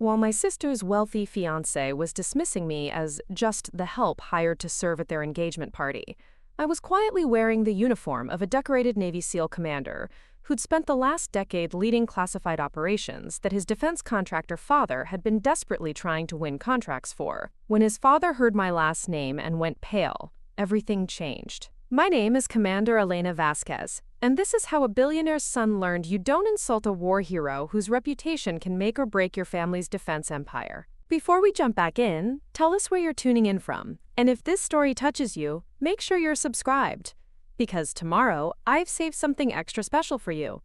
While my sister's wealthy fiancé was dismissing me as just the help hired to serve at their engagement party, I was quietly wearing the uniform of a decorated Navy SEAL commander who'd spent the last decade leading classified operations that his defense contractor father had been desperately trying to win contracts for. When his father heard my last name and went pale, everything changed. My name is Commander Elena Vasquez, and this is how a billionaire's son learned you don't insult a war hero whose reputation can make or break your family's defense empire. Before we jump back in, tell us where you're tuning in from, and if this story touches you, make sure you're subscribed, because tomorrow I've saved something extra special for you.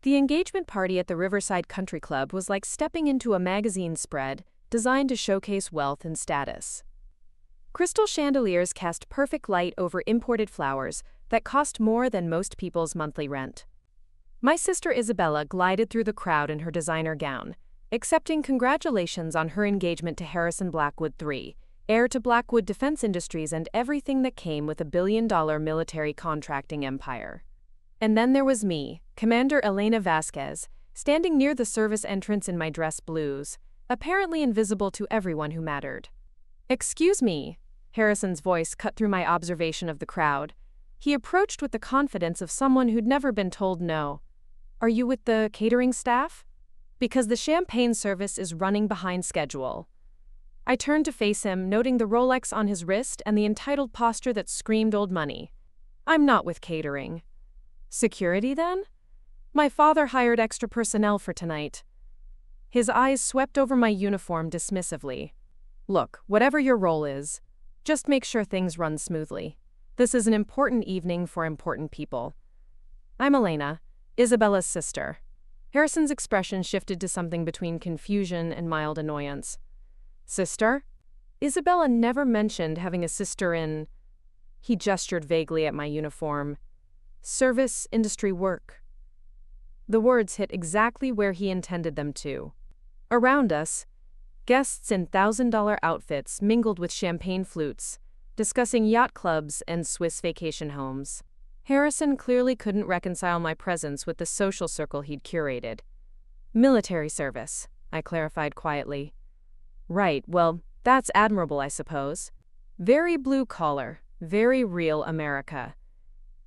The engagement party at the Riverside Country Club was like stepping into a magazine spread designed to showcase wealth and status. Crystal chandeliers cast perfect light over imported flowers that cost more than most people's monthly rent. My sister Isabella glided through the crowd in her designer gown, accepting congratulations on her engagement to Harrison Blackwood III, heir to Blackwood Defense Industries and everything that came with a billion-dollar military contracting empire. And then there was me, Commander Elena Vasquez, standing near the service entrance in my dress blues, apparently invisible to everyone who mattered. "Excuse me," Harrison's voice cut through my observation of the crowd. He approached with the confidence of someone who'd never been told no. "Are you with the catering staff? Because the champagne service is running behind schedule." I turned to face him, noting the Rolex on his wrist and the entitled posture that screamed old money. "I'm not with catering." "Security, then?" "My father hired extra personnel for tonight." His eyes swept over my uniform dismissively. "Look, whatever your role is, just make sure things run smoothly. This is an important evening for important people. I'm Elena, Isabella's sister." Harrison's expression shifted to something between confusion and mild annoyance. "Sister? Isabella never mentioned having a sister in..." He gestured vaguely at my uniform. "Service industry work." The words hit exactly where he intended them to. Around us, guests in $1,000 outfits mingled with champagne flutes, discussing yacht clubs and Swiss vacation homes. Harrison clearly couldn't reconcile my presence with the social circle he'd curated. "Military service," I clarified quietly. "Right, well, that's admirable, I suppose. Very blue-collar, very real America."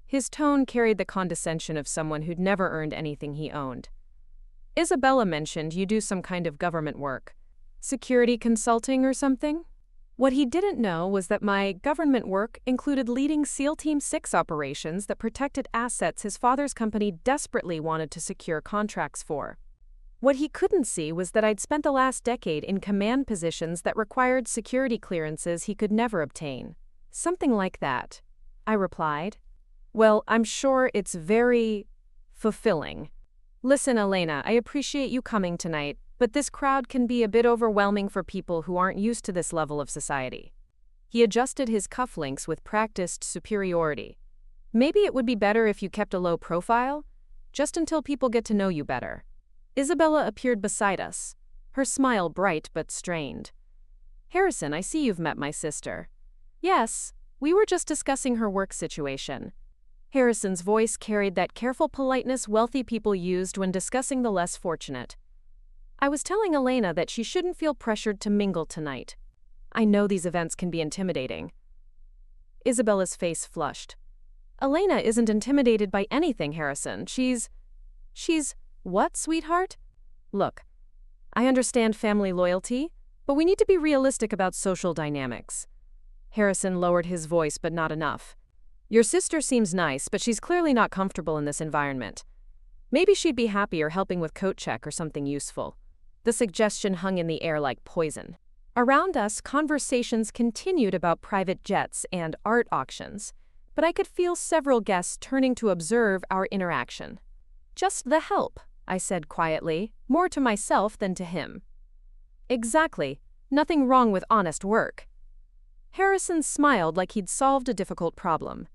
His tone carried the condescension of someone who'd never earned anything he owned. "Isabella mentioned you do some kind of government work. Security consulting or something?" What he didn't know was that my government work included leading SEAL Team 6 operations that protected assets his father's company desperately wanted to secure contracts for. What he couldn't see was that I'd spent the last decade in command positions that required security clearances he could never obtain. "Something like that," I replied. "Well, I'm sure it's very fulfilling. Listen, Elena, I appreciate you coming tonight, but this crowd can be a bit overwhelming for people who aren't used to this level of society." He adjusted his cufflinks with practiced superiority. "Maybe it would be better if you kept a low profile, just until people get to know you better." Isabella appeared beside us, her smile bright but strained. "Harrison, I see you've met my sister." "Yes, we were just discussing her work situation." Harrison's voice carried that careful politeness wealthy people used when discussing the less fortunate. "I was telling Elena that she shouldn't feel pressured to mingle tonight. I know these events can be intimidating." Isabella's face flushed. "Elena isn't intimidated by anything, Harrison. She's... What, sweetheart? Look, I understand family loyalty, but we need to be realistic about social dynamics." Harrison lowered his voice, but not enough. "Your sister seems nice, but she's clearly not comfortable in this environment. Maybe she'd be happier helping with coat check or something useful." The suggestion hung in the air like poison. Around us, conversations continued about private jets and art auctions, but I could feel several guests turning to observe our interaction. "Just the help," I said quietly, more to myself than to him. "Exactly. Nothing wrong with honest work." Harrison smiled like he'd solved a difficult problem.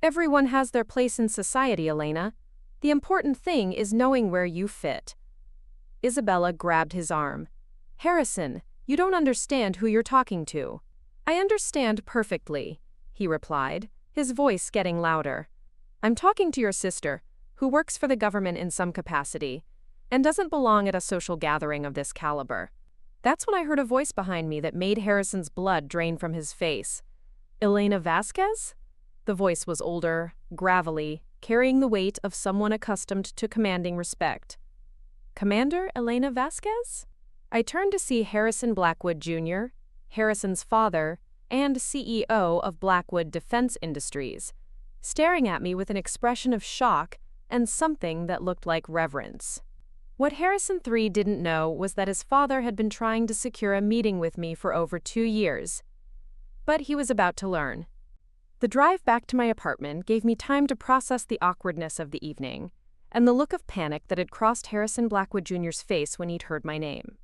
"Everyone has their place in society, Elena. The important thing is knowing where you fit." Isabella grabbed his arm. "Harrison, you don't understand who you're talking to." "I understand perfectly," he replied, his voice getting louder. "I'm talking to your sister, who works for the government in some capacity, and doesn't belong at a social gathering of this caliber." That's when I heard a voice behind me that made Harrison's blood drain from his face. Elena Vasquez? The voice was older, gravelly, carrying the weight of someone accustomed to commanding respect. Commander Elena Vasquez? I turned to see Harrison Blackwood Jr., Harrison's father, and CEO of Blackwood Defense Industries, staring at me with an expression of shock and something that looked like reverence. What Harrison III didn't know was that his father had been trying to secure a meeting with me for over 2 years. But he was about to learn. The drive back to my apartment gave me time to process the awkwardness of the evening and the look of panic that had crossed Harrison Blackwood Jr.'s face when he'd heard my name.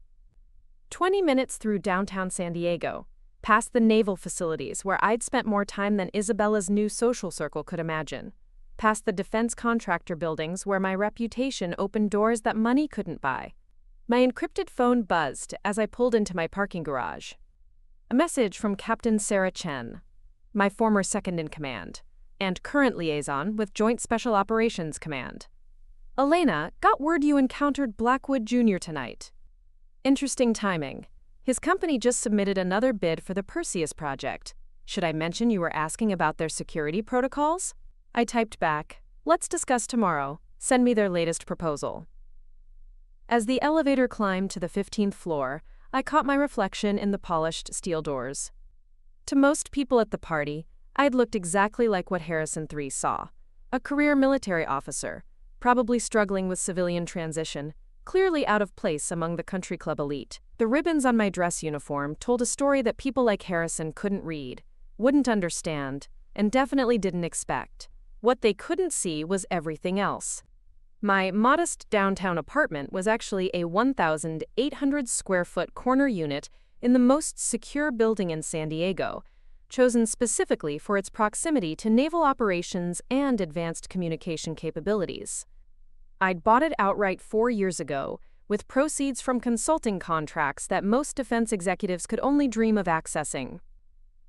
20 minutes through downtown San Diego, past the naval facilities where I'd spent more time than Isabella's new social circle could imagine, past the defense contractor buildings where my reputation opened doors that money couldn't buy. My encrypted phone buzzed as I pulled into my parking garage. A message from Captain Sarah Chen, my former second-in-command, and current liaison with Joint Special Operations Command. Elena, got word you encountered Blackwood Jr. tonight. Interesting timing. His company just submitted another bid for the Perseus project. Should I mention you were asking about their security protocols? I typed back, let's discuss tomorrow. Send me their latest proposal. As the elevator climbed to the 15th floor, I caught my reflection in the polished steel doors. To most people at the party, I'd looked exactly like what Harrison III saw. A career military officer, probably struggling with civilian transition, clearly out of place among the country club elite. The ribbons on my dress uniform told a story that people like Harrison couldn't read, wouldn't understand, and definitely didn't expect. What they couldn't see was everything else. My modest downtown apartment was actually a 1,800-square-foot corner unit in the most secure building in San Diego, chosen specifically for its proximity to naval operations and advanced communication capabilities. I'd bought it outright 4 years ago, with proceeds from consulting contracts that most defense executives could only dream of accessing.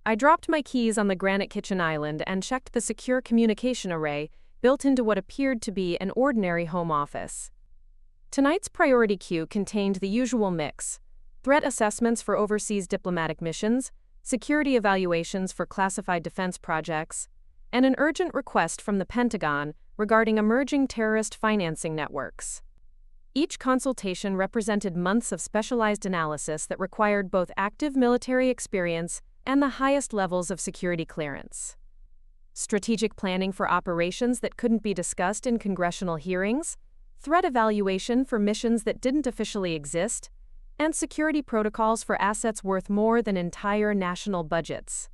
I dropped my keys on the granite kitchen island and checked the secure communication array built into what appeared to be an ordinary home office. Tonight's priority queue contained the usual mix: threat assessments for overseas diplomatic missions, security evaluations for classified defense projects, and an urgent request from the Pentagon regarding emerging terrorist financing networks. Each consultation represented months of specialized analysis that required both active military experience and the highest levels of security clearance. Strategic planning for operations that couldn't be discussed in congressional hearings, threat evaluation for missions that didn't officially exist, and security protocols for assets worth more than entire national budgets.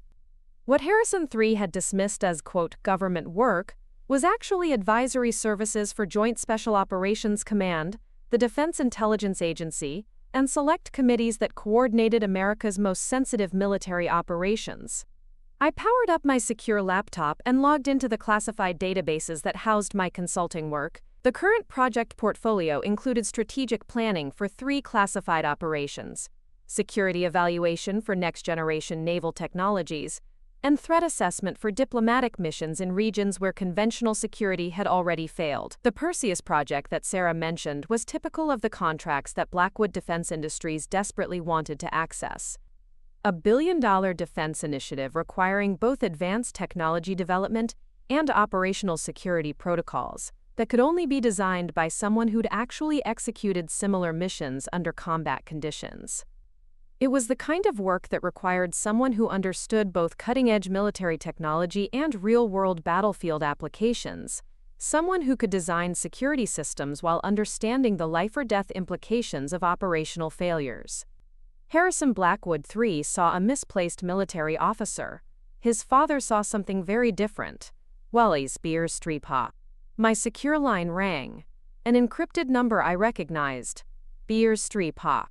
What Harrison III had dismissed as, quote, government work was actually advisory services for Joint Special Operations Command, the Defense Intelligence Agency, and select committees that coordinated America's most sensitive military operations. I powered up my secure laptop and logged into the classified databases that housed my consulting work. The current project portfolio included strategic planning for 3 classified operations, security evaluation for next-generation naval technologies, and threat assessment for diplomatic missions in regions where conventional security had already failed. The Perseus project that Sarah mentioned was typical of the contracts that Blackwood Defense Industries desperately wanted to access. A billion-dollar defense initiative requiring both advanced technology development and operational security protocols that could only be designed by someone who'd actually executed similar missions under combat conditions. It was the kind of work that required someone who understood both cutting-edge military technology and real-world battlefield applications, someone who could design security systems while understanding the life-or-death implications of operational failures. Harrison Blackwood III saw a misplaced military officer. His father saw something very different. Wally's beer streepa. My secure line rang. An encrypted number I recognized. Beer streepa.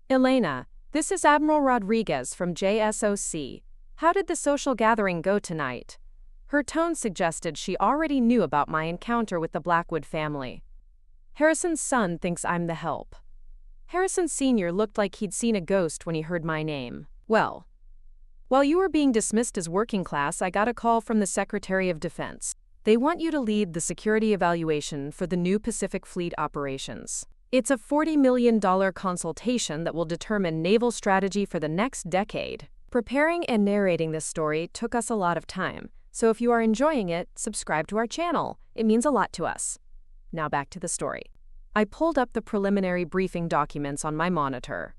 Elena, this is Admiral Rodriguez from JSOC. How did the social gathering go tonight? Her tone suggested she already knew about my encounter with the Blackwood family. Harrison's son thinks I'm the help. Harrison Sr. looked like he'd seen a ghost when he heard my name. Well, while you were being dismissed as working class, I got a call from the Secretary of Defense. They want you to lead the security evaluation for the new Pacific Fleet operations. It's a $40 million consultation that will determine naval strategy for the next decade. Preparing and narrating this story took us a lot of time, so if you are enjoying it, subscribe to our channel. It means a lot to us. Now back to the story. I pulled up the preliminary briefing documents on my monitor.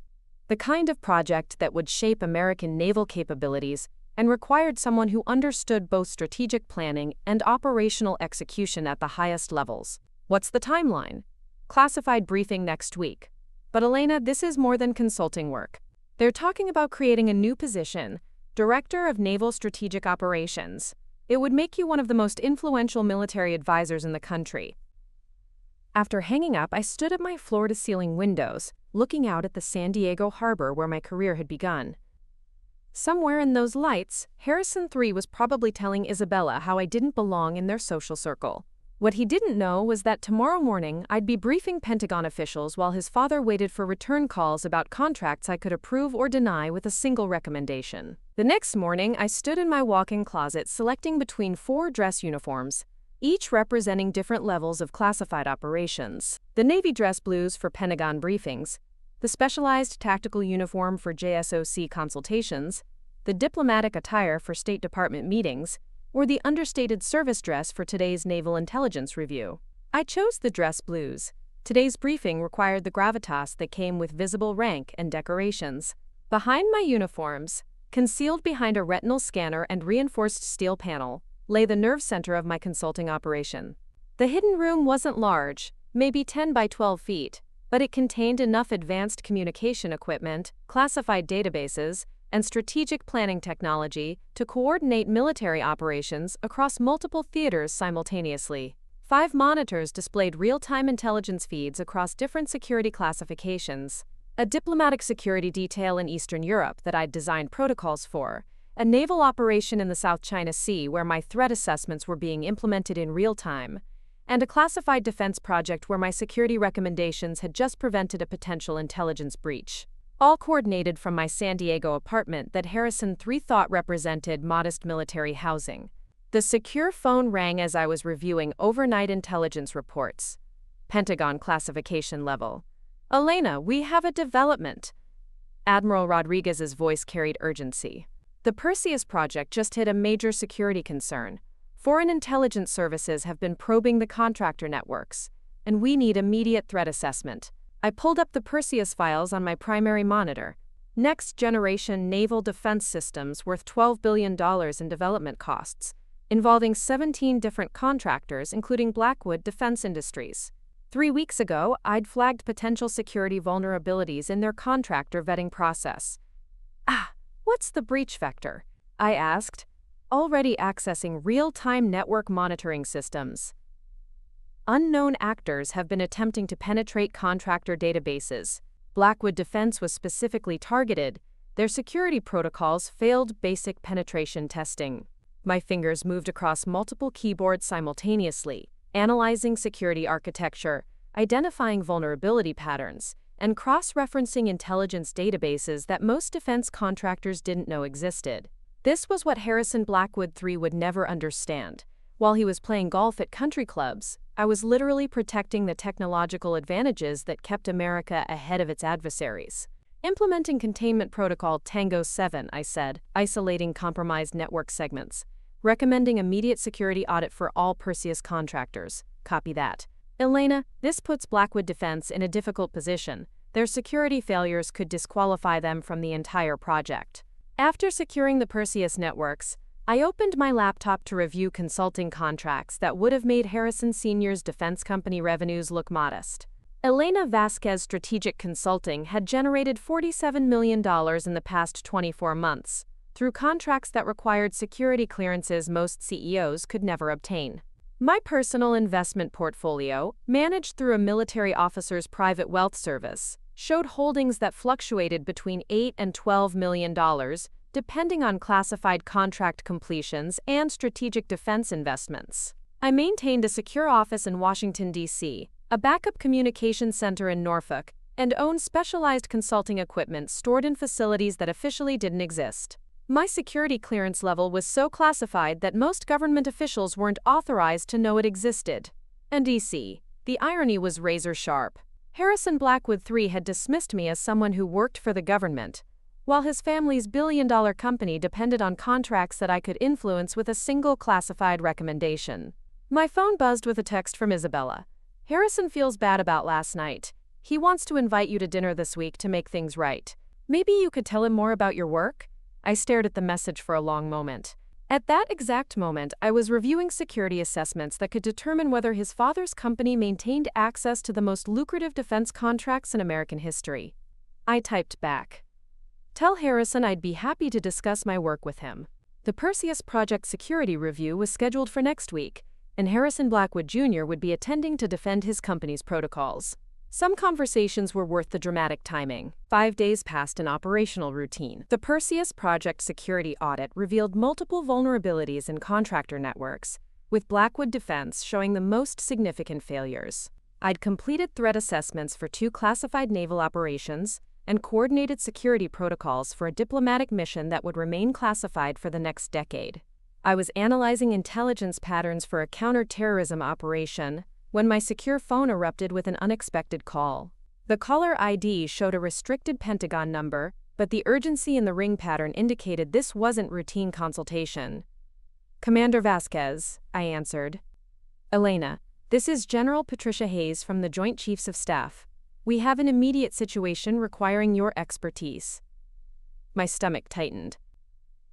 The kind of project that would shape American naval capabilities and required someone who understood both strategic planning and operational execution at the highest levels. What's the timeline? Classified briefing next week. But Elena, this is more than consulting work. They're talking about creating a new position, Director of Naval Strategic Operations. It would make you one of the most influential military advisors in the country. After hanging up, I stood at my floor-to-ceiling windows, looking out at the San Diego harbor where my career had begun. Somewhere in those lights, Harrison III was probably telling Isabella how I didn't belong in their social circle. What he didn't know was that tomorrow morning I'd be briefing Pentagon officials while his father waited for return calls about contracts I could approve or deny with a single recommendation. The next morning, I stood in my walk-in closet selecting between 4 dress uniforms, each representing different levels of classified operations. The Navy dress blues for Pentagon briefings, the specialized tactical uniform for JSOC consultations, the diplomatic attire for State Department meetings, or the understated service dress for today's Naval Intelligence Review. I chose the dress blues. Today's briefing required the gravitas that came with visible rank and decorations. Behind my uniforms, concealed behind a retinal scanner and reinforced steel panel, lay the nerve center of my consulting operation. The hidden room wasn't large, maybe 10 by 12 feet, but it contained enough advanced communication equipment, classified databases, and strategic planning technology to coordinate military operations across multiple theaters simultaneously. 5 monitors displayed real-time intelligence feeds across different security classifications, a diplomatic security detail in Eastern Europe that I'd designed protocols for, a naval operation in the South China Sea where my threat assessments were being implemented in real time, and a classified defense project where my security recommendations had just prevented a potential intelligence breach. All coordinated from my San Diego apartment that Harrison III thought represented modest military housing. The secure phone rang as I was reviewing overnight intelligence reports. Pentagon classification level. Elena, we have a development. Admiral Rodriguez's voice carried urgency. The Perseus project just hit a major security concern. Foreign intelligence services have been probing the contractor networks, and we need immediate threat assessment. I pulled up the Perseus files on my primary monitor. Next-generation naval defense systems worth $12 billion in development costs, involving 17 different contractors including Blackwood Defense Industries. 3 weeks ago, I'd flagged potential security vulnerabilities in their contractor vetting process. What's the breach vector? I asked, already accessing real-time network monitoring systems. Unknown actors have been attempting to penetrate contractor databases. Blackwood Defense was specifically targeted. Their security protocols failed basic penetration testing. My fingers moved across multiple keyboards simultaneously, analyzing security architecture, identifying vulnerability patterns, and cross-referencing intelligence databases that most defense contractors didn't know existed. This was what Harrison Blackwood III would never understand. While he was playing golf at country clubs, I was literally protecting the technological advantages that kept America ahead of its adversaries. Implementing containment protocol Tango 7, I said, isolating compromised network segments. Recommending immediate security audit for all Perseus contractors. Copy that. Elena, this puts Blackwood Defense in a difficult position. Their security failures could disqualify them from the entire project. After securing the Perseus networks, I opened my laptop to review consulting contracts that would have made Harrison Sr.'s defense company revenues look modest. Elena Vasquez Strategic Consulting had generated $47 million in the past 24 months, through contracts that required security clearances most CEOs could never obtain. My personal investment portfolio, managed through a military officer's private wealth service, showed holdings that fluctuated between $8 and $12 million, depending on classified contract completions and strategic defense investments. I maintained a secure office in Washington, D.C., a backup communications center in Norfolk, and owned specialized consulting equipment stored in facilities that officially didn't exist. My security clearance level was so classified that most government officials weren't authorized to know it existed. And D.C., the irony was razor sharp. Harrison Blackwood III had dismissed me as someone who worked for the government, while his family's billion-dollar company depended on contracts that I could influence with a single classified recommendation. My phone buzzed with a text from Isabella. Harrison feels bad about last night. He wants to invite you to dinner this week to make things right. Maybe you could tell him more about your work? I stared at the message for a long moment. At that exact moment, I was reviewing security assessments that could determine whether his father's company maintained access to the most lucrative defense contracts in American history. I typed back. Tell Harrison I'd be happy to discuss my work with him. The Perseus Project security review was scheduled for next week, and Harrison Blackwood Jr. would be attending to defend his company's protocols. Some conversations were worth the dramatic timing. 5 days passed in operational routine. The Perseus Project security audit revealed multiple vulnerabilities in contractor networks, with Blackwood Defense showing the most significant failures. I'd completed threat assessments for 2 classified naval operations and coordinated security protocols for a diplomatic mission that would remain classified for the next decade. I was analyzing intelligence patterns for a counter-terrorism operation when my secure phone erupted with an unexpected call. The caller ID showed a restricted Pentagon number, but the urgency in the ring pattern indicated this wasn't routine consultation. Commander Vasquez, I answered. Elena, this is General Patricia Hayes from the Joint Chiefs of Staff. We have an immediate situation requiring your expertise. My stomach tightened.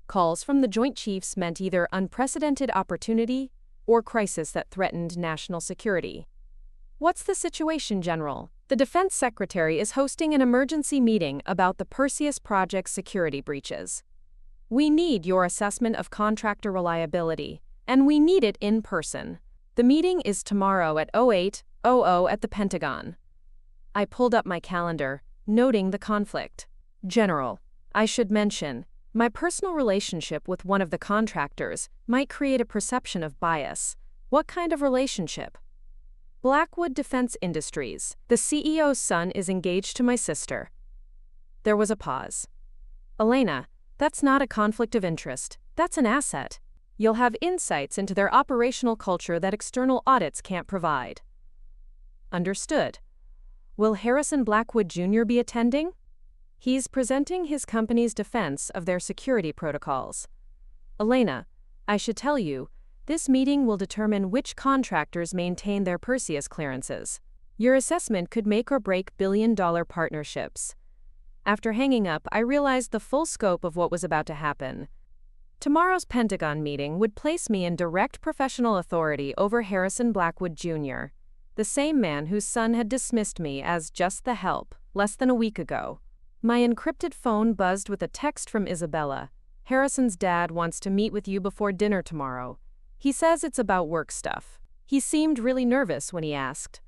Calls from the Joint Chiefs meant either unprecedented opportunity or crisis that threatened national security. What's the situation, General? The Defense Secretary is hosting an emergency meeting about the Perseus Project security breaches. We need your assessment of contractor reliability, and we need it in person. The meeting is tomorrow at 08:00 at the Pentagon. I pulled up my calendar, noting the conflict. General, I should mention, my personal relationship with one of the contractors might create a perception of bias. What kind of relationship? Blackwood Defense Industries. The CEO's son is engaged to my sister. There was a pause. Elena, that's not a conflict of interest. That's an asset. You'll have insights into their operational culture that external audits can't provide. Understood. Will Harrison Blackwood Jr. be attending? He's presenting his company's defense of their security protocols. Elena, I should tell you, this meeting will determine which contractors maintain their Perseus clearances. Your assessment could make or break billion-dollar partnerships. After hanging up, I realized the full scope of what was about to happen. Tomorrow's Pentagon meeting would place me in direct professional authority over Harrison Blackwood Jr., the same man whose son had dismissed me as just the help less than a week ago. My encrypted phone buzzed with a text from Isabella. Harrison's dad wants to meet with you before dinner tomorrow. He says it's about work stuff. He seemed really nervous when he asked.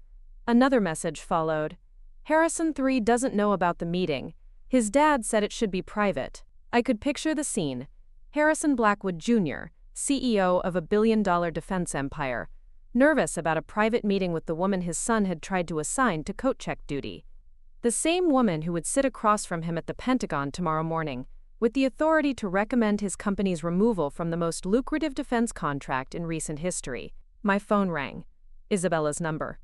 Another message followed. Harrison III doesn't know about the meeting. His dad said it should be private. I could picture the scene. Harrison Blackwood Jr., CEO of a billion-dollar defense empire, nervous about a private meeting with the woman his son had tried to assign to coat check duty. The same woman who would sit across from him at the Pentagon tomorrow morning, with the authority to recommend his company's removal from the most lucrative defense contract in recent history. My phone rang. Isabella's number.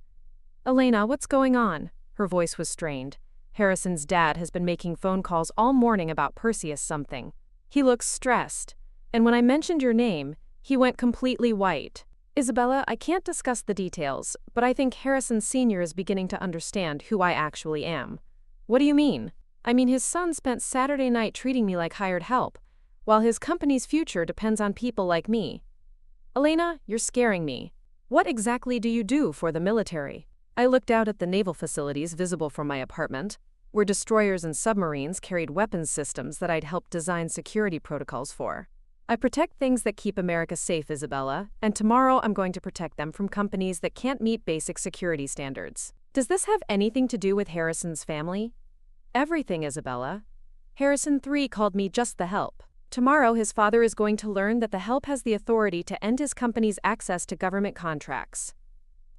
Elena, what's going on? Her voice was strained. Harrison's dad has been making phone calls all morning about Perseus something. He looks stressed, and when I mentioned your name, he went completely white. Isabella, I can't discuss the details, but I think Harrison Sr. is beginning to understand who I actually am. What do you mean? I mean, his son spent Saturday night treating me like hired help, while his company's future depends on people like me. Elena, you're scaring me. What exactly do you do for the military? I looked out at the naval facilities visible from my apartment, where destroyers and submarines carried weapons systems that I'd helped design security protocols for. I protect things that keep America safe, Isabella, and tomorrow I'm going to protect them from companies that can't meet basic security standards. Does this have anything to do with Harrison's family? Everything, Isabella. Harrison III called me just the help. Tomorrow his father is going to learn that the help has the authority to end his company's access to government contracts.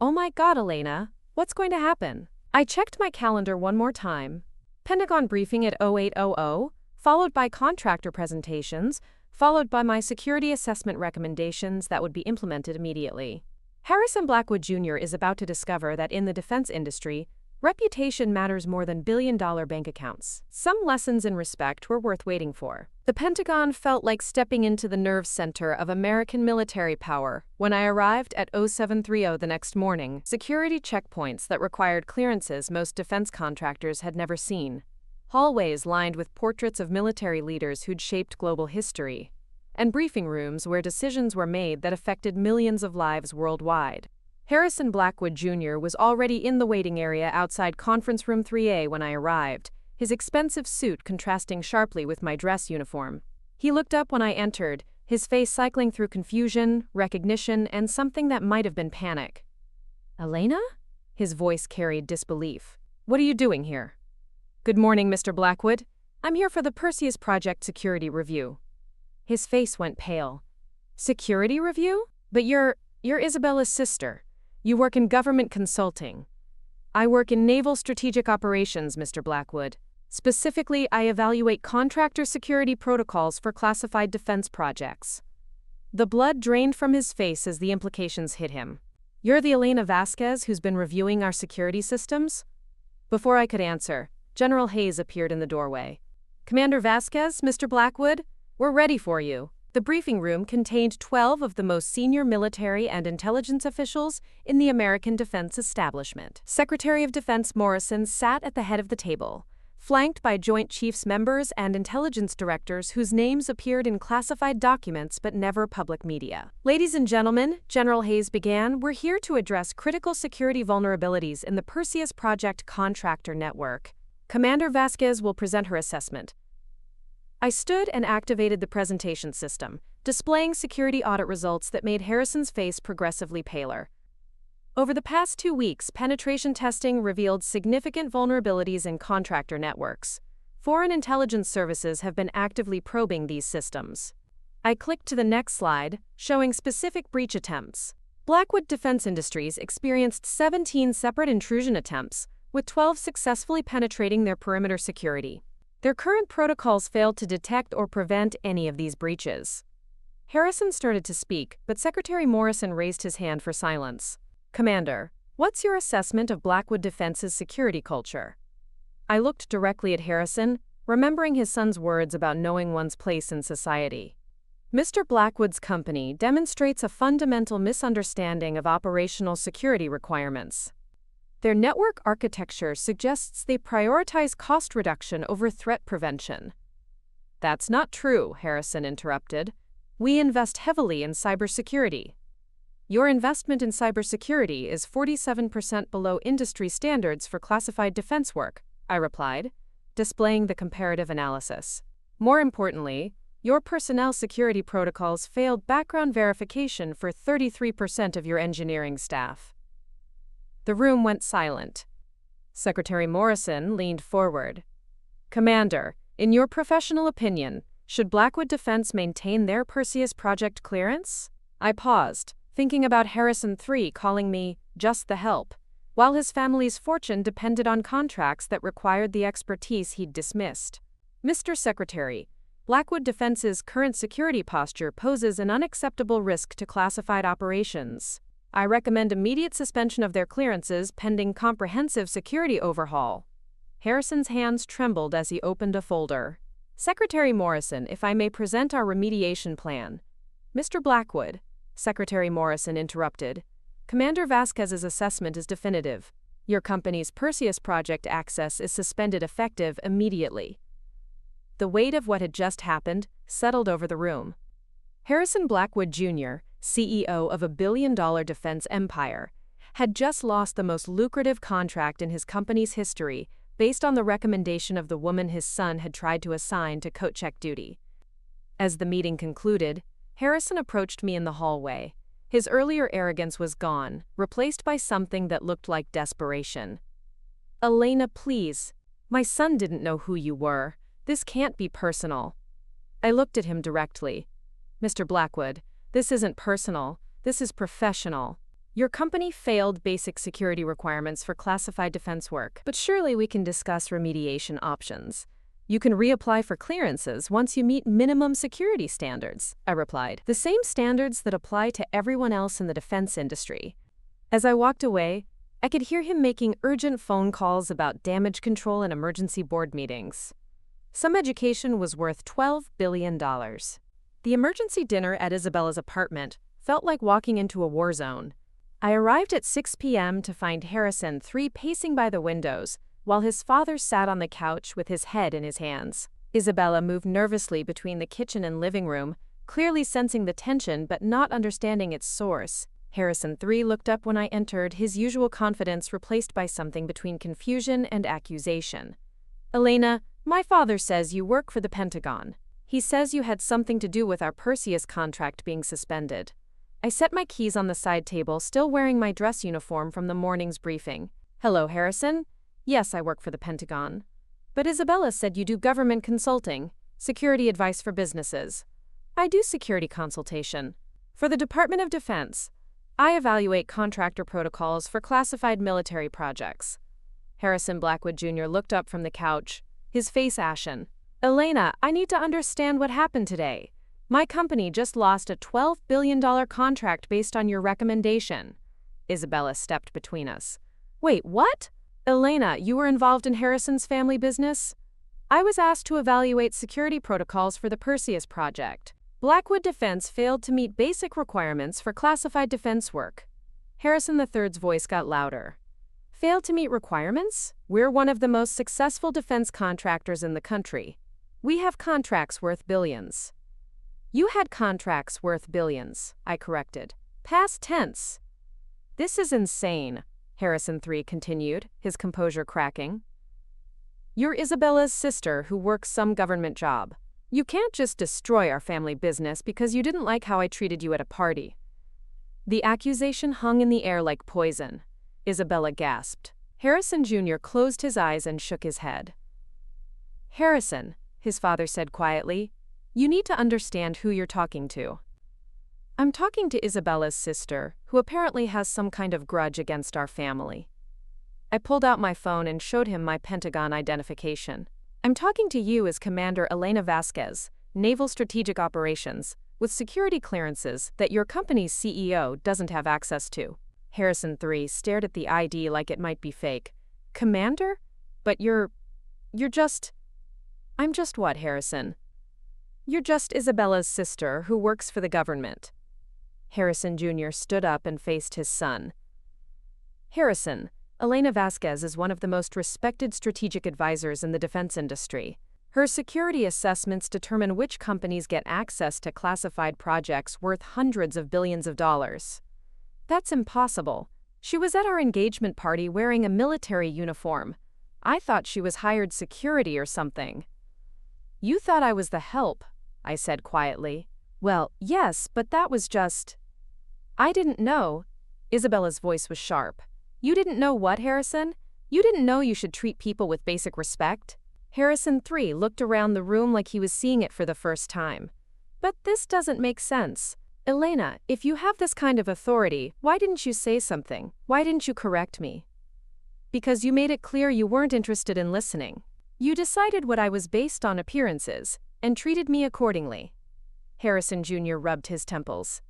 Oh my God, Elena, what's going to happen? I checked my calendar one more time. Pentagon briefing at 08:00, followed by contractor presentations, followed by my security assessment recommendations that would be implemented immediately. Harrison Blackwood Jr. is about to discover that in the defense industry, Reputation matters more than billion-dollar bank accounts. Some lessons in respect were worth waiting for. The Pentagon felt like stepping into the nerve center of American military power when I arrived at 0730 the next morning, security checkpoints that required clearances most defense contractors had never seen. Hallways lined with portraits of military leaders who'd shaped global history, and briefing rooms where decisions were made that affected millions of lives worldwide. Harrison Blackwood Jr. was already in the waiting area outside Conference Room 3A when I arrived, his expensive suit contrasting sharply with my dress uniform. He looked up when I entered, his face cycling through confusion, recognition, and something that might have been panic. "Elena?" His voice carried disbelief. "What are you doing here?" "Good morning, Mr. Blackwood. I'm here for the Perseus Project security review." His face went pale. "Security review? But you're Isabella's sister. You work in government consulting." "I work in naval strategic operations, Mr. Blackwood. Specifically, I evaluate contractor security protocols for classified defense projects." The blood drained from his face as the implications hit him. "You're the Elena Vasquez who's been reviewing our security systems?" Before I could answer, General Hayes appeared in the doorway. "Commander Vasquez, Mr. Blackwood, we're ready for you." The briefing room contained 12 of the most senior military and intelligence officials in the American defense establishment. Secretary of Defense Morrison sat at the head of the table, flanked by Joint Chiefs members and intelligence directors whose names appeared in classified documents but never public media. "Ladies and gentlemen," General Hayes began, "we're here to address critical security vulnerabilities in the Perseus Project contractor network. Commander Vasquez will present her assessment." I stood and activated the presentation system, displaying security audit results that made Harrison's face progressively paler. Over the past 2 weeks, penetration testing revealed significant vulnerabilities in contractor networks. Foreign intelligence services have been actively probing these systems. I clicked to the next slide, showing specific breach attempts. Blackwood Defense Industries experienced 17 separate intrusion attempts, with 12 successfully penetrating their perimeter security. Their current protocols failed to detect or prevent any of these breaches. Harrison started to speak, but Secretary Morrison raised his hand for silence. "Commander, what's your assessment of Blackwood Defense's security culture?" I looked directly at Harrison, remembering his son's words about knowing one's place in society. "Mr. Blackwood's company demonstrates a fundamental misunderstanding of operational security requirements. Their network architecture suggests they prioritize cost reduction over threat prevention." "That's not true," Harrison interrupted. "We invest heavily in cybersecurity." "Your investment in cybersecurity is 47% below industry standards for classified defense work," I replied, displaying the comparative analysis. "More importantly, your personnel security protocols failed background verification for 33% of your engineering staff." The room went silent. Secretary Morrison leaned forward. "Commander, in your professional opinion, should Blackwood Defense maintain their Perseus project clearance?" I paused, thinking about Harrison III calling me just the help, while his family's fortune depended on contracts that required the expertise he'd dismissed. "Mr. Secretary, Blackwood Defense's current security posture poses an unacceptable risk to classified operations. I recommend immediate suspension of their clearances pending comprehensive security overhaul." Harrison's hands trembled as he opened a folder. "Secretary Morrison, if I may present our remediation plan." "Mr. Blackwood," Secretary Morrison interrupted, "Commander Vasquez's assessment is definitive. Your company's Perseus project access is suspended effective immediately." The weight of what had just happened settled over the room. Harrison Blackwood Jr., CEO of a billion-dollar defense empire, had just lost the most lucrative contract in his company's history based on the recommendation of the woman his son had tried to assign to coat-check duty. As the meeting concluded, Harrison approached me in the hallway. His earlier arrogance was gone, replaced by something that looked like desperation. "Elena, please. My son didn't know who you were. This can't be personal." I looked at him directly. "Mr. Blackwood, this isn't personal. This is professional. Your company failed basic security requirements for classified defense work, but surely we can discuss remediation options. You can reapply for clearances once you meet minimum security standards," I replied. "The same standards that apply to everyone else in the defense industry." As I walked away, I could hear him making urgent phone calls about damage control and emergency board meetings. Some education was worth $12 billion. The emergency dinner at Isabella's apartment felt like walking into a war zone. I arrived at 6 p.m. to find Harrison III pacing by the windows, while his father sat on the couch with his head in his hands. Isabella moved nervously between the kitchen and living room, clearly sensing the tension but not understanding its source. Harrison III looked up when I entered, his usual confidence replaced by something between confusion and accusation. "Elena, my father says you work for the Pentagon. He says you had something to do with our Perseus contract being suspended." I set my keys on the side table, still wearing my dress uniform from the morning's briefing. "Hello, Harrison. Yes, I work for the Pentagon. But Isabella said you do government consulting, security advice for businesses." "I do security consultation. For the Department of Defense. I evaluate contractor protocols for classified military projects." Harrison Blackwood Jr. looked up from the couch, his face ashen. "Elena, I need to understand what happened today. My company just lost a $12 billion contract based on your recommendation." Isabella stepped between us. "Wait, what? Elena, you were involved in Harrison's family business?" "I was asked to evaluate security protocols for the Perseus project. Blackwood Defense failed to meet basic requirements for classified defense work." Harrison III's voice got louder. "Failed to meet requirements? We're one of the most successful defense contractors in the country. We have contracts worth billions." "You had contracts worth billions," I corrected. "Past tense." "This is insane," Harrison III continued, his composure cracking. "You're Isabella's sister who works some government job. You can't just destroy our family business because you didn't like how I treated you at a party." The accusation hung in the air like poison. Isabella gasped. Harrison Jr. closed his eyes and shook his head. "Harrison," his father said quietly, "you need to understand who you're talking to." "I'm talking to Isabella's sister, who apparently has some kind of grudge against our family." I pulled out my phone and showed him my Pentagon identification. "I'm talking to you as Commander Elena Vasquez, Naval Strategic Operations, with security clearances that your company's CEO doesn't have access to." Harrison III stared at the ID like it might be fake. "Commander? But you're just—" "I'm just what, Harrison?" "You're just Isabella's sister who works for the government." Harrison Jr. stood up and faced his son. "Harrison, Elena Vasquez is one of the most respected strategic advisors in the defense industry. Her security assessments determine which companies get access to classified projects worth hundreds of billions of dollars." "That's impossible. She was at our engagement party wearing a military uniform. I thought she was hired security or something." "You thought I was the help," I said quietly. "Well, yes, but that was just—" "I didn't know." Isabella's voice was sharp. "You didn't know what, Harrison? You didn't know you should treat people with basic respect?" Harrison III looked around the room like he was seeing it for the first time. "But this doesn't make sense. Elena, if you have this kind of authority, why didn't you say something? Why didn't you correct me?" "Because you made it clear you weren't interested in listening. You decided what I was based on appearances, and treated me accordingly." Harrison Jr. rubbed his temples.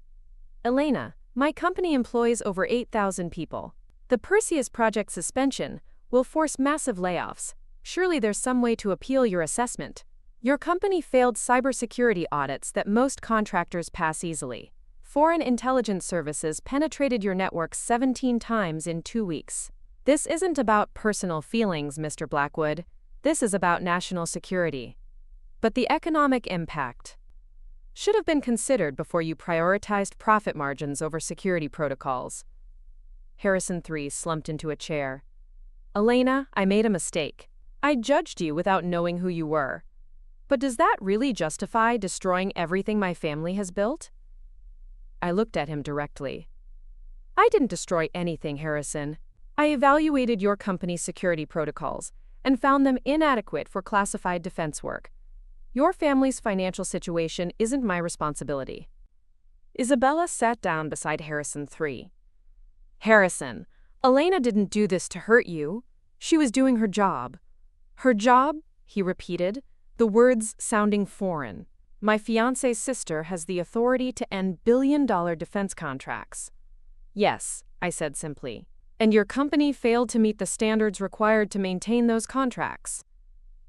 "Elena, my company employs over 8,000 people. The Perseus project suspension will force massive layoffs. Surely there's some way to appeal your assessment. Your company failed cybersecurity audits that most contractors pass easily. Foreign intelligence services penetrated your network 17 times in 2 weeks. This isn't about personal feelings, Mr. Blackwood. This is about national security. But the economic impact should have been considered before you prioritized profit margins over security protocols." Harrison III slumped into a chair. "Elena, I made a mistake. I judged you without knowing who you were. But does that really justify destroying everything my family has built?" I looked at him directly. "I didn't destroy anything, Harrison. I evaluated your company's security protocols and found them inadequate for classified defense work. Your family's financial situation isn't my responsibility." Isabella sat down beside Harrison III. "Harrison, Elena didn't do this to hurt you. She was doing her job." "Her job?" he repeated, the words sounding foreign. "My fiancé's sister has the authority to end billion-dollar defense contracts." "Yes," I said simply. And your company failed to meet the standards required to maintain those contracts.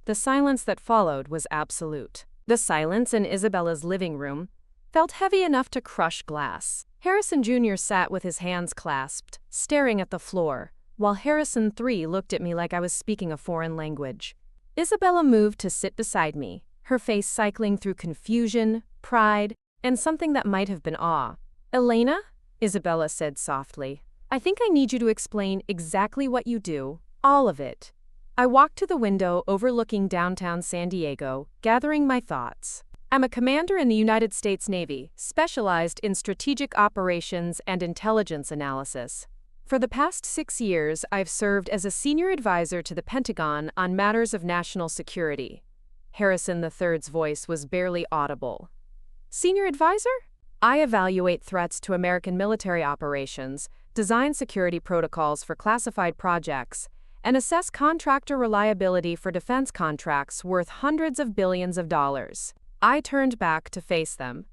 The silence that followed was absolute. The silence in Isabella's living room felt heavy enough to crush glass. Harrison Jr. sat with his hands clasped, staring at the floor, while Harrison III looked at me like I was speaking a foreign language. Isabella moved to sit beside me, her face cycling through confusion, pride, and something that might have been awe. "Elena," Isabella said softly, "I think I need you to explain exactly what you do, all of it." I walked to the window overlooking downtown San Diego, gathering my thoughts. I'm a commander in the United States Navy, specialized in strategic operations and intelligence analysis. For the past 6 years, I've served as a senior advisor to the Pentagon on matters of national security. Harrison III's voice was barely audible. "Senior advisor?" "I evaluate threats to American military operations, design security protocols for classified projects, and assess contractor reliability for defense contracts worth hundreds of billions of dollars." I turned back to face them.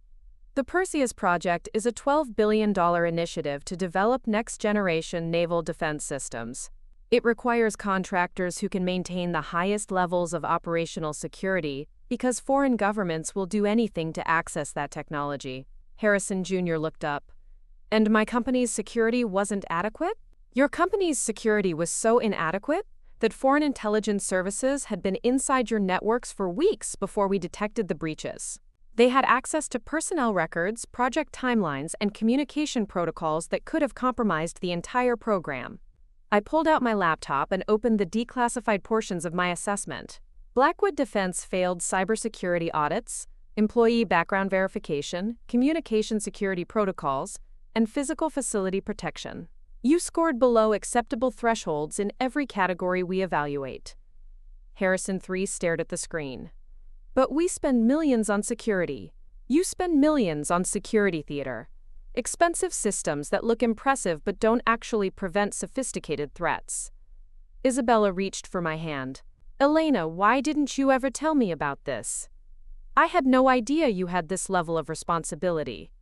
The Perseus project is a $12 billion initiative to develop next-generation naval defense systems. It requires contractors who can maintain the highest levels of operational security because foreign governments will do anything to access that technology. Harrison Jr. looked up. "And my company's security wasn't adequate?" "Your company's security was so inadequate that foreign intelligence services had been inside your networks for weeks before we detected the breaches. They had access to personnel records, project timelines, and communication protocols that could have compromised the entire program." I pulled out my laptop and opened the declassified portions of my assessment. Blackwood Defense failed cybersecurity audits, employee background verification, communication security protocols, and physical facility protection. You scored below acceptable thresholds in every category we evaluate. Harrison III stared at the screen. "But we spend millions on security. You spend millions on security theater. Expensive systems that look impressive but don't actually prevent sophisticated threats." Isabella reached for my hand. "Elena, why didn't you ever tell me about this? I had no idea you had this level of responsibility."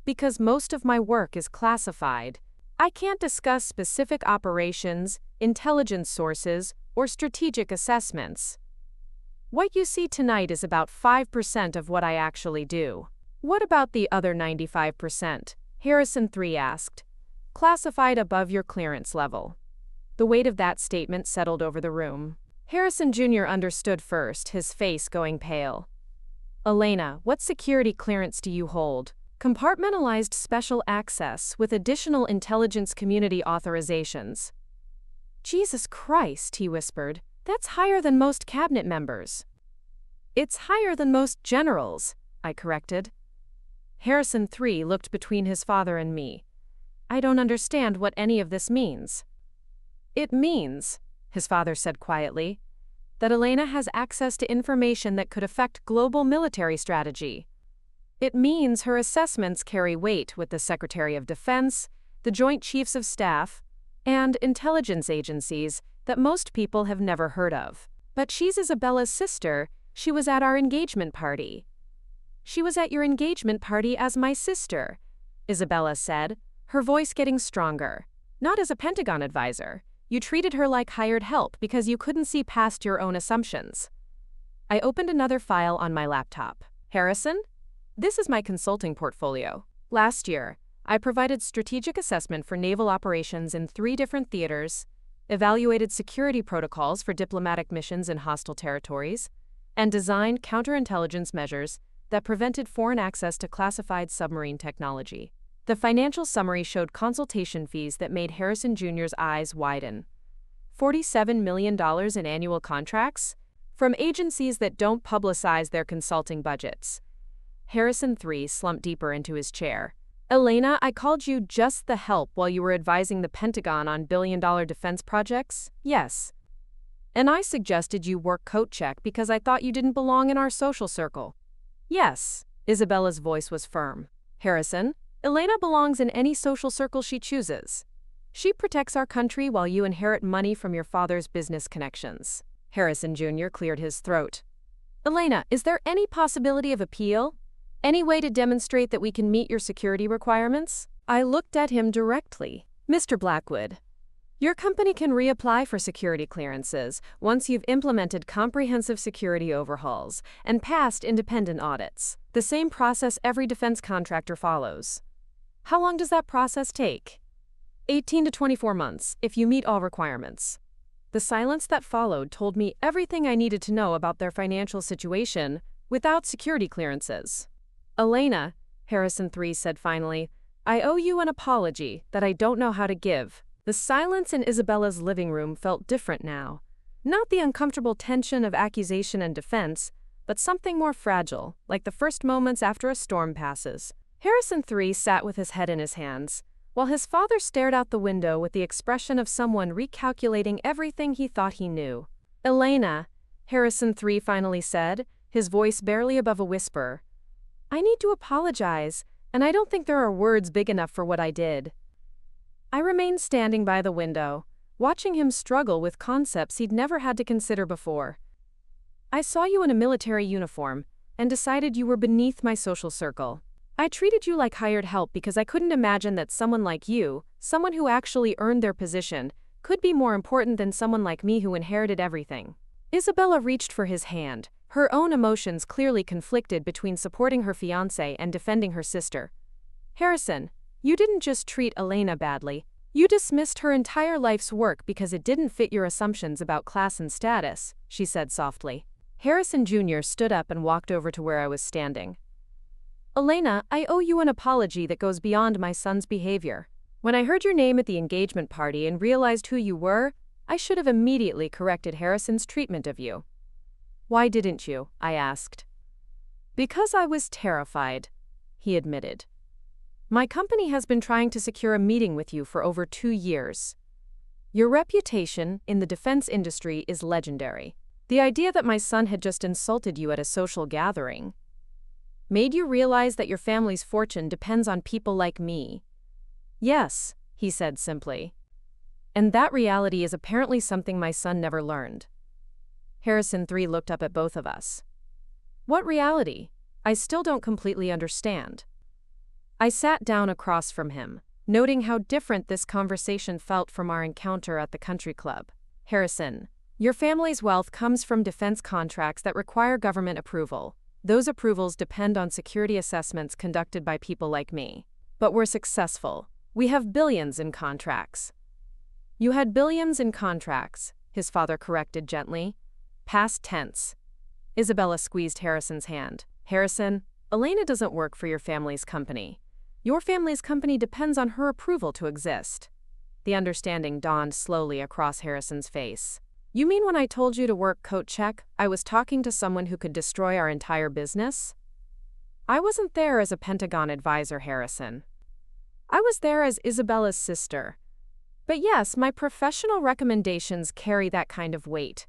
"Because most of my work is classified. I can't discuss specific operations, intelligence sources, or strategic assessments. What you see tonight is about 5% of what I actually do." "What about the other 95%? Harrison III asked. "Classified above your clearance level." The weight of that statement settled over the room. Harrison Jr. understood first, his face going pale. "Elena, what security clearance do you hold?" "Compartmentalized special access with additional intelligence community authorizations." "Jesus Christ," he whispered. "That's higher than most cabinet members." "It's higher than most generals," I corrected. Harrison III looked between his father and me. "I don't understand what any of this means." "It means," his father said quietly, "that Elena has access to information that could affect global military strategy. It means her assessments carry weight with the Secretary of Defense, the Joint Chiefs of Staff, and intelligence agencies that most people have never heard of. But she's Isabella's sister. She was at our engagement party." "She was at your engagement party as my sister," Isabella said, her voice getting stronger. "Not as a Pentagon advisor. You treated her like hired help because you couldn't see past your own assumptions." I opened another file on my laptop. "Harrison? This is my consulting portfolio. Last year, I provided strategic assessment for naval operations in 3 different theaters, evaluated security protocols for diplomatic missions in hostile territories, and designed counterintelligence measures that prevented foreign access to classified submarine technology." The financial summary showed consultation fees that made Harrison Jr.'s eyes widen. $47 million in annual contracts? From agencies that don't publicize their consulting budgets. Harrison III slumped deeper into his chair. "Elena, I called you just the help while you were advising the Pentagon on billion-dollar defense projects? Yes. And I suggested you work coat check because I thought you didn't belong in our social circle? Yes." Isabella's voice was firm. "Harrison, Elena belongs in any social circle she chooses. She protects our country while you inherit money from your father's business connections." Harrison Jr. cleared his throat. "Elena, is there any possibility of appeal? Any way to demonstrate that we can meet your security requirements?" I looked at him directly. "Mr. Blackwood, Your company can reapply for security clearances once you've implemented comprehensive security overhauls and passed independent audits. The same process every defense contractor follows. How long does that process take? 18 to 24 months, if you meet all requirements. The silence that followed told me everything I needed to know about their financial situation without security clearances. Elena, Harrison III said finally, I owe you an apology that I don't know how to give. The silence in Isabella's living room felt different now. Not the uncomfortable tension of accusation and defense, but something more fragile, like the first moments after a storm passes. Harrison III sat with his head in his hands, while his father stared out the window with the expression of someone recalculating everything he thought he knew. Elena, Harrison III finally said, his voice barely above a whisper, I need to apologize, and I don't think there are words big enough for what I did. I remained standing by the window, watching him struggle with concepts he'd never had to consider before. I saw you in a military uniform and decided you were beneath my social circle. I treated you like hired help because I couldn't imagine that someone like you, someone who actually earned their position, could be more important than someone like me who inherited everything. Isabella reached for his hand, her own emotions clearly conflicted between supporting her fiancé and defending her sister. Harrison, you didn't just treat Elena badly, you dismissed her entire life's work because it didn't fit your assumptions about class and status, she said softly. Harrison Jr. stood up and walked over to where I was standing. Elena, I owe you an apology that goes beyond my son's behavior. When I heard your name at the engagement party and realized who you were, I should have immediately corrected Harrison's treatment of you. Why didn't you? I asked. Because I was terrified, he admitted. My company has been trying to secure a meeting with you for over 2 years. Your reputation in the defense industry is legendary. The idea that my son had just insulted you at a social gathering made you realize that your family's fortune depends on people like me. Yes, he said simply. And that reality is apparently something my son never learned. Harrison III looked up at both of us. What reality? I still don't completely understand. I sat down across from him, noting how different this conversation felt from our encounter at the country club. Harrison, your family's wealth comes from defense contracts that require government approval. Those approvals depend on security assessments conducted by people like me. But we're successful. We have billions in contracts. You had billions in contracts, his father corrected gently. Past tense. Isabella squeezed Harrison's hand. Harrison, Elena doesn't work for your family's company. Your family's company depends on her approval to exist. The understanding dawned slowly across Harrison's face. You mean when I told you to work coat check, I was talking to someone who could destroy our entire business? I wasn't there as a Pentagon advisor, Harrison. I was there as Isabella's sister. But yes, my professional recommendations carry that kind of weight.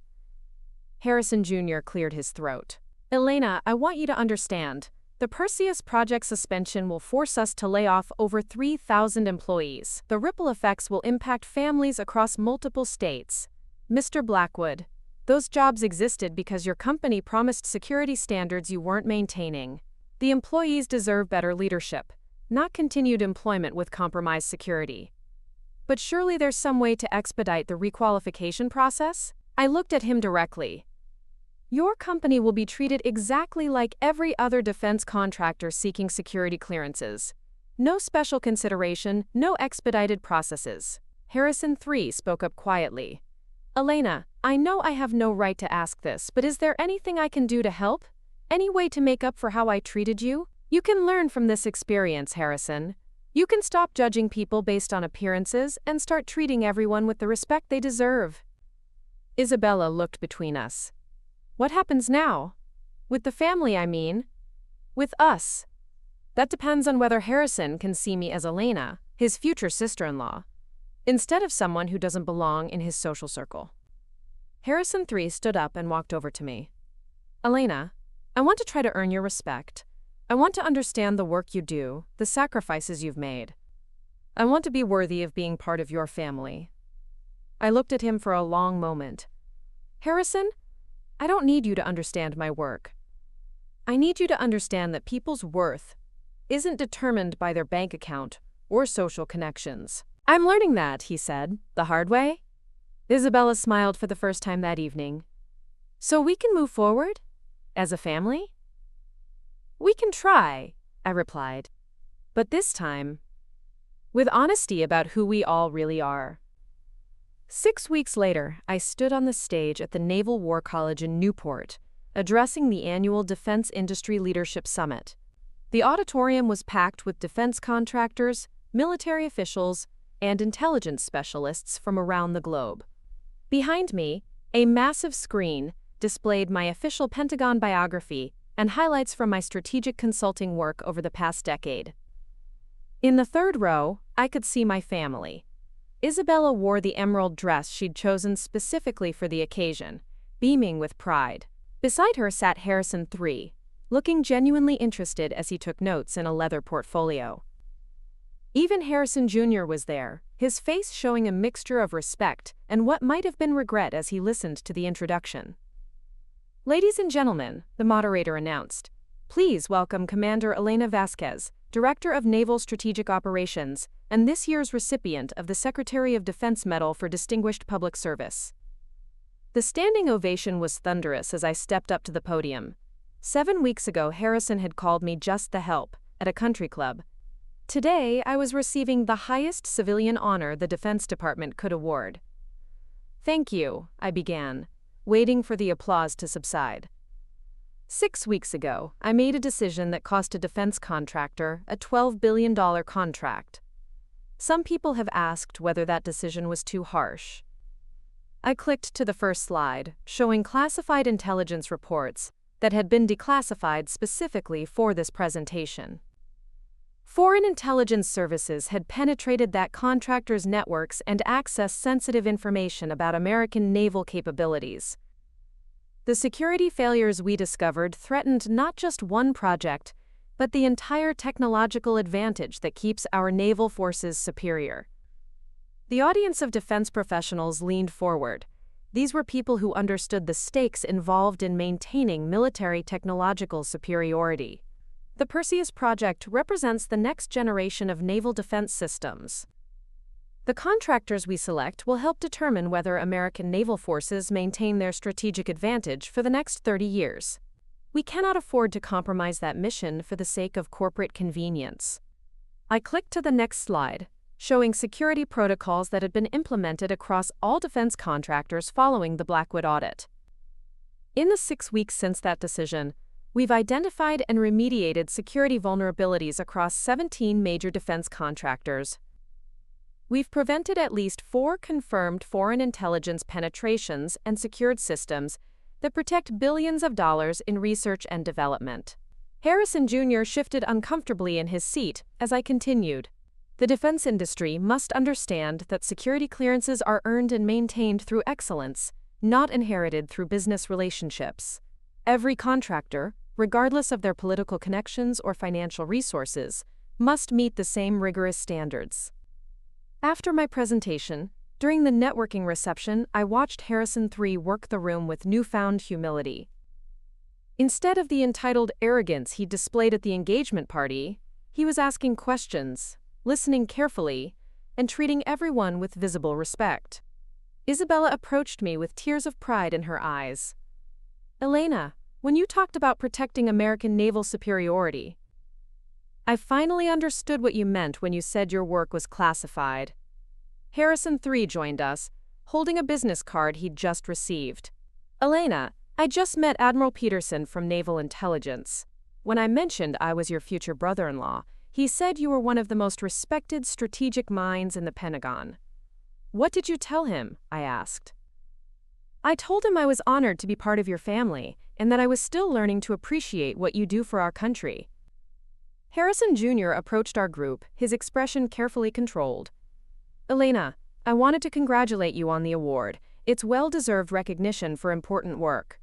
Harrison Jr. cleared his throat. Elena, I want you to understand. The Perseus project suspension will force us to lay off over 3,000 employees. The ripple effects will impact families across multiple states. Mr. Blackwood, those jobs existed because your company promised security standards you weren't maintaining. The employees deserve better leadership, not continued employment with compromised security. But surely there's some way to expedite the requalification process? I looked at him directly. Your company will be treated exactly like every other defense contractor seeking security clearances. No special consideration, no expedited processes. Harrison III spoke up quietly. Elena, I know I have no right to ask this, but is there anything I can do to help? Any way to make up for how I treated you? You can learn from this experience, Harrison. You can stop judging people based on appearances and start treating everyone with the respect they deserve. Isabella looked between us. What happens now? With the family, I mean. With us. That depends on whether Harrison can see me as Elena, his future sister-in-law, instead of someone who doesn't belong in his social circle. Harrison III stood up and walked over to me. Elena, I want to try to earn your respect. I want to understand the work you do, the sacrifices you've made. I want to be worthy of being part of your family. I looked at him for a long moment. Harrison, I don't need you to understand my work. I need you to understand that people's worth isn't determined by their bank account or social connections. I'm learning that, he said, the hard way. Isabella smiled for the first time that evening. So we can move forward? As a family? We can try, I replied. But this time, with honesty about who we all really are. 6 weeks later, I stood on the stage at the Naval War College in Newport, addressing the annual Defense Industry Leadership Summit. The auditorium was packed with defense contractors, military officials, and intelligence specialists from around the globe. Behind me, a massive screen displayed my official Pentagon biography and highlights from my strategic consulting work over the past decade. In the third row, I could see my family. Isabella wore the emerald dress she'd chosen specifically for the occasion, beaming with pride. Beside her sat Harrison III, looking genuinely interested as he took notes in a leather portfolio. Even Harrison Jr. was there, his face showing a mixture of respect and what might have been regret as he listened to the introduction. Ladies and gentlemen, the moderator announced, please welcome Commander Elena Vasquez, Director of Naval Strategic Operations, and this year's recipient of the Secretary of Defense Medal for Distinguished Public Service. The standing ovation was thunderous as I stepped up to the podium. 7 weeks ago, Harrison had called me just the help at a country club. Today, I was receiving the highest civilian honor the Defense Department could award. Thank you, I began, waiting for the applause to subside. 6 weeks ago, I made a decision that cost a defense contractor a $12 billion contract. Some people have asked whether that decision was too harsh. I clicked to the first slide, showing classified intelligence reports that had been declassified specifically for this presentation. Foreign intelligence services had penetrated that contractor's networks and accessed sensitive information about American naval capabilities. The security failures we discovered threatened not just one project, but the entire technological advantage that keeps our naval forces superior. The audience of defense professionals leaned forward. These were people who understood the stakes involved in maintaining military technological superiority. The Perseus project represents the next generation of naval defense systems. The contractors we select will help determine whether American naval forces maintain their strategic advantage for the next 30 years. We cannot afford to compromise that mission for the sake of corporate convenience. I clicked to the next slide, showing security protocols that had been implemented across all defense contractors following the Blackwood audit. In the 6 weeks since that decision, we've identified and remediated security vulnerabilities across 17 major defense contractors. We've prevented at least 4 confirmed foreign intelligence penetrations and secured systems that protect billions of dollars in research and development. Harrison Jr. shifted uncomfortably in his seat as I continued. The defense industry must understand that security clearances are earned and maintained through excellence, not inherited through business relationships. Every contractor, regardless of their political connections or financial resources, must meet the same rigorous standards. After my presentation, during the networking reception, I watched Harrison III work the room with newfound humility. Instead of the entitled arrogance he displayed at the engagement party, he was asking questions, listening carefully, and treating everyone with visible respect. Isabella approached me with tears of pride in her eyes. Elena, when you talked about protecting American naval superiority, I finally understood what you meant when you said your work was classified. Harrison III joined us, holding a business card he'd just received. Elena, I just met Admiral Peterson from Naval Intelligence. When I mentioned I was your future brother-in-law, he said you were one of the most respected strategic minds in the Pentagon. What did you tell him? I asked. I told him I was honored to be part of your family and that I was still learning to appreciate what you do for our country. Harrison Jr. approached our group, his expression carefully controlled. Elena, I wanted to congratulate you on the award. It's well-deserved recognition for important work.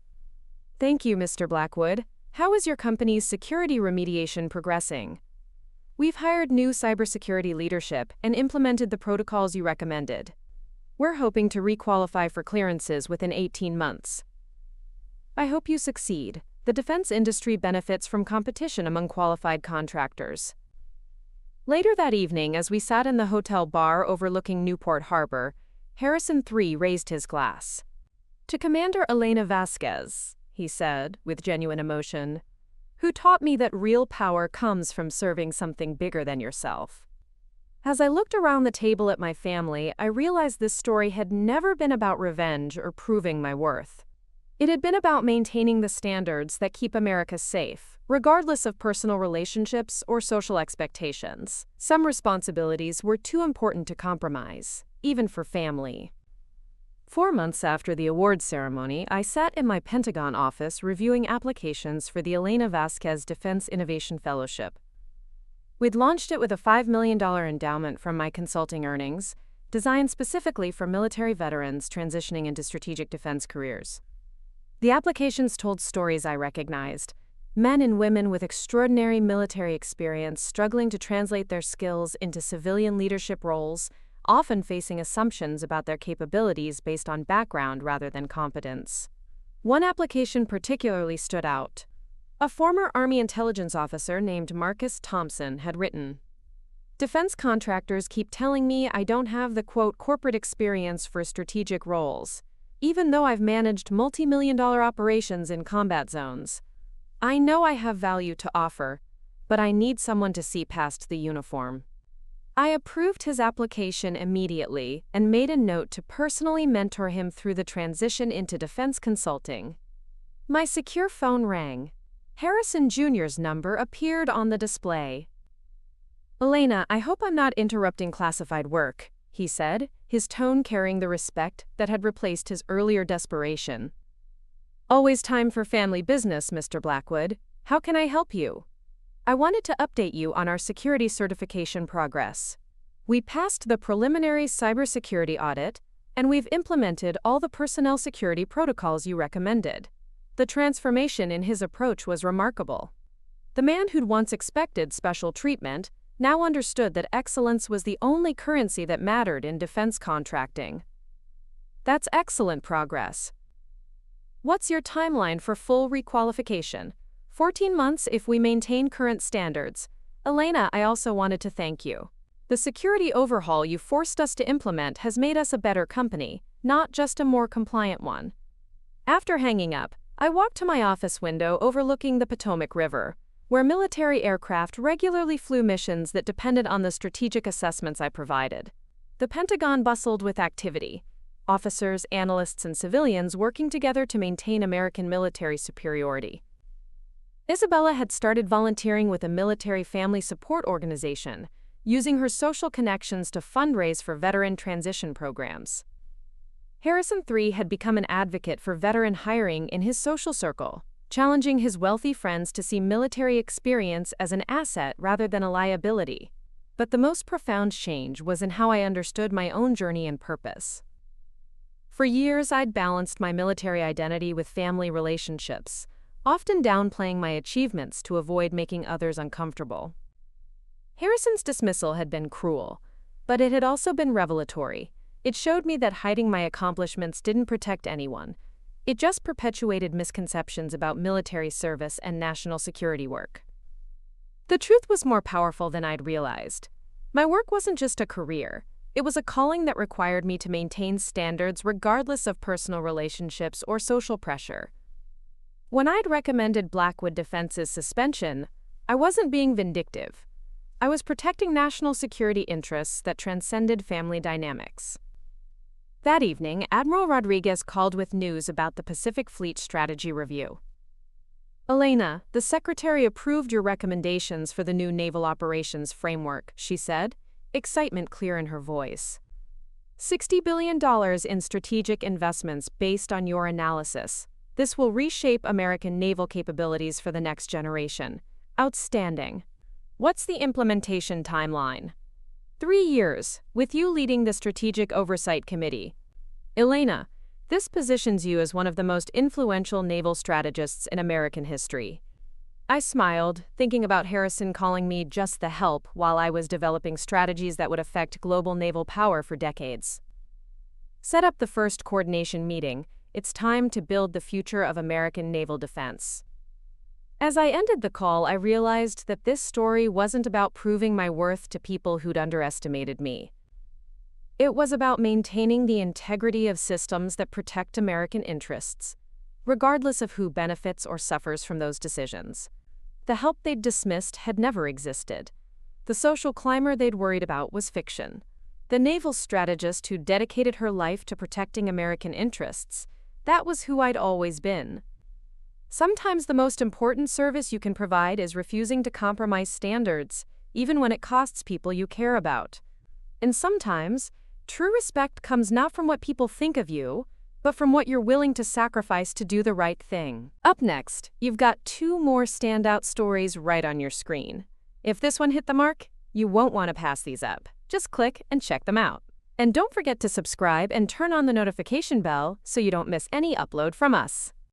Thank you, Mr. Blackwood. How is your company's security remediation progressing? We've hired new cybersecurity leadership and implemented the protocols you recommended. We're hoping to requalify for clearances within 18 months. I hope you succeed. The defense industry benefits from competition among qualified contractors. Later that evening, as we sat in the hotel bar overlooking Newport Harbor, Harrison III raised his glass. "To Commander Elena Vasquez," he said, with genuine emotion, "who taught me that real power comes from serving something bigger than yourself." As I looked around the table at my family, I realized this story had never been about revenge or proving my worth. It had been about maintaining the standards that keep America safe, regardless of personal relationships or social expectations. Some responsibilities were too important to compromise, even for family. 4 months after the awards ceremony, I sat in my Pentagon office reviewing applications for the Elena Vasquez Defense Innovation Fellowship. We'd launched it with a $5 million endowment from my consulting earnings, designed specifically for military veterans transitioning into strategic defense careers. The applications told stories I recognized: men and women with extraordinary military experience struggling to translate their skills into civilian leadership roles, often facing assumptions about their capabilities based on background rather than competence. One application particularly stood out. A former Army intelligence officer named Marcus Thompson had written, "Defense contractors keep telling me I don't have the, quote, corporate experience for strategic roles, even though I've managed multi-million-dollar operations in combat zones. I know I have value to offer, but I need someone to see past the uniform." I approved his application immediately and made a note to personally mentor him through the transition into defense consulting. My secure phone rang. Harrison Jr.'s number appeared on the display. "Elena, I hope I'm not interrupting classified work," he said, his tone carrying the respect that had replaced his earlier desperation. "Always time for family business, Mr. Blackwood. How can I help you?" "I wanted to update you on our security certification progress. We passed the preliminary cybersecurity audit, and we've implemented all the personnel security protocols you recommended." The transformation in his approach was remarkable. The man who'd once expected special treatment now understood that excellence was the only currency that mattered in defense contracting. "That's excellent progress. What's your timeline for full requalification?" 14 months if we maintain current standards. "Elena, I also wanted to thank you. The security overhaul you forced us to implement has made us a better company, not just a more compliant one." After hanging up, I walked to my office window overlooking the Potomac River, where military aircraft regularly flew missions that depended on the strategic assessments I provided. The Pentagon bustled with activity, officers, analysts, and civilians working together to maintain American military superiority. Isabella had started volunteering with a military family support organization, using her social connections to fundraise for veteran transition programs. Harrison III had become an advocate for veteran hiring in his social circle, challenging his wealthy friends to see military experience as an asset rather than a liability. But the most profound change was in how I understood my own journey and purpose. For years, I'd balanced my military identity with family relationships, often downplaying my achievements to avoid making others uncomfortable. Harrison's dismissal had been cruel, but it had also been revelatory. It showed me that hiding my accomplishments didn't protect anyone. It just perpetuated misconceptions about military service and national security work. The truth was more powerful than I'd realized. My work wasn't just a career. It was a calling that required me to maintain standards regardless of personal relationships or social pressure. When I'd recommended Blackwood Defense's suspension, I wasn't being vindictive. I was protecting national security interests that transcended family dynamics. That evening, Admiral Rodriguez called with news about the Pacific Fleet Strategy Review. "Elena, the Secretary approved your recommendations for the new Naval Operations Framework," she said, excitement clear in her voice. $60 billion in strategic investments based on your analysis. This will reshape American naval capabilities for the next generation. Outstanding. What's the implementation timeline? 3 years, with you leading the Strategic Oversight Committee. Elena, this positions you as one of the most influential naval strategists in American history. I smiled, thinking about Harrison calling me just the help while I was developing strategies that would affect global naval power for decades. Set up the first coordination meeting. It's time to build the future of American naval defense. As I ended the call, I realized that this story wasn't about proving my worth to people who'd underestimated me. It was about maintaining the integrity of systems that protect American interests, regardless of who benefits or suffers from those decisions. The help they'd dismissed had never existed. The social climber they'd worried about was fiction. The naval strategist who dedicated her life to protecting American interests, that was who I'd always been. Sometimes the most important service you can provide is refusing to compromise standards, even when it costs people you care about. And sometimes, true respect comes not from what people think of you, but from what you're willing to sacrifice to do the right thing. Up next, you've got 2 more standout stories right on your screen. If this one hit the mark, you won't want to pass these up. Just click and check them out. And don't forget to subscribe and turn on the notification bell so you don't miss any upload from us.